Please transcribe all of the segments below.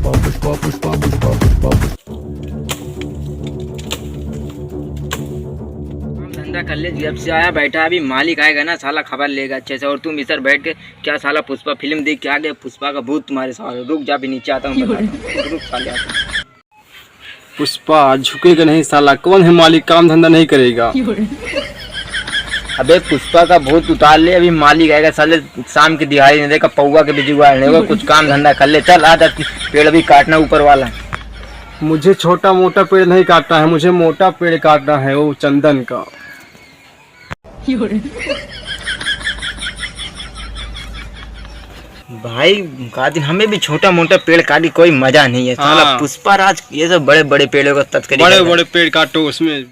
धंधा कर ले, जब से आया बैठा अभी मालिक आएगा ना साला खबर लेगा अच्छे से। और तुम इधर बैठ के क्या साला पुष्पा फिल्म देख के आ गए, पुष्पा का भूत तुम्हारे साथ। रुक जा, भी नीचे आता हूँ, रुक साले आता हूं। पुष्पा झुकेगा नहीं साला, कौन है मालिक, काम धंधा नहीं करेगा। अबे पुष्पा का भूत उतार ले, अभी मालिक आएगा साले, शाम की दिहाड़ी नहीं देगा, पौवा के भी जुगाड़ नहीं होगा, कुछ काम धंधा कर ले। चल आ, पेड़ भी काटना ऊपर वाला। मुझे छोटा मोटा पेड़ नहीं काटना है, मुझे मोटा पेड़ काटना है, वो चंदन का। भाई काटी, हमें भी छोटा मोटा पेड़ काटी कोई मजा नहीं है साला। हाँ। पुष्पा राज ये सब बड़े बड़े पेड़ों का तस्करी बड़े करता है। बड़े पेड़ काटो उसमें।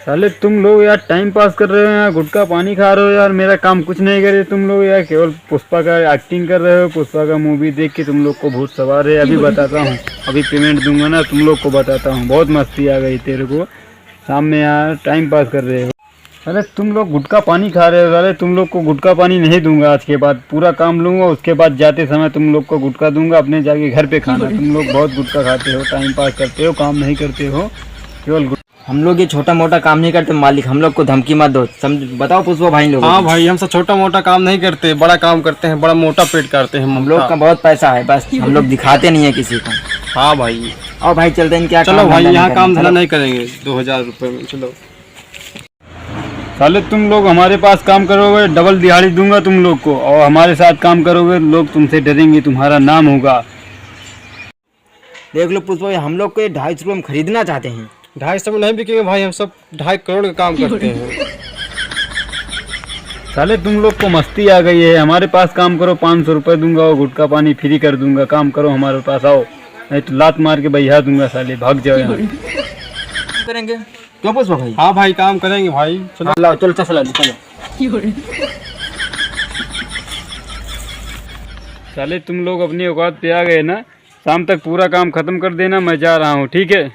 साले तुम लोग यार टाइम पास कर रहे हो यार, गुटखा पानी खा रहे हो यार, मेरा काम कुछ नहीं करे तुम लोग यार, केवल पुष्पा का एक्टिंग कर रहे हो। पुष्पा का मूवी देख के तुम लोग को भूत सवार है। अभी बताता हूँ, अभी पेमेंट दूंगा ना तुम लोग को बताता हूँ। बहुत मस्ती आ गई तेरे को, शाम में यार टाइम पास कर रहे हो। अरे तुम लोग गुटखा पानी खा रहे हो, अरे तुम लोग को गुटखा पानी नहीं दूंगा आज के बाद, पूरा काम लूंगा, उसके बाद जाते समय तुम लोग को गुटखा दूंगा, अपने जाके घर पे खाना। तुम लोग बहुत गुटखा खाते हो, टाइम पास करते हो, काम नहीं करते हो, केवल। हम लोग ये छोटा मोटा काम नहीं करते मालिक, हम लोग को धमकी मत दो, समझ बताओ पुष्पा भाई लोग। हाँ भाई, हम सब छोटा मोटा काम नहीं करते, बड़ा काम करते हैं, बड़ा मोटा पेट काटते हैं हम लोग का बहुत पैसा है, बस हम लोग दिखाते नहीं है किसी को। हाँ भाई, और भाई चलते हैं क्या, चलो भाई यहाँ काम धंधा नहीं करेंगे 2000 रुपये में, चलो। साले तुम लोग हमारे पास काम करोगे डबल दिहाड़ी दूंगा तुम लोग को, और हमारे साथ काम करोगे लोग तुमसे डरेंगे, तुम्हारा नाम होगा। देख लो पुष्पा भाई, हम लोग को 250 रुपये में खरीदना चाहते हैं। 250 में नहीं बिकेंगे भाई, हम सब 2.5 करोड़ का काम करते हैं। साले तुम लोग को मस्ती आ गई है, हमारे पास काम करो 500 रुपये दूंगा और गुटखा पानी फ्री कर दूंगा, काम करो हमारे पास आओ, नहीं तो लात मार के बहिया दूंगा साले, भाग जाओ यहाँ। करेंगे क्यों पुष्पा भाई? हाँ भाई काम करेंगे भाई, चलो चलो चलो। साले तुम लोग अपनी औकात पे आ गए ना, शाम तक पूरा काम खत्म कर देना, मैं जा रहा हूँ, ठीक है।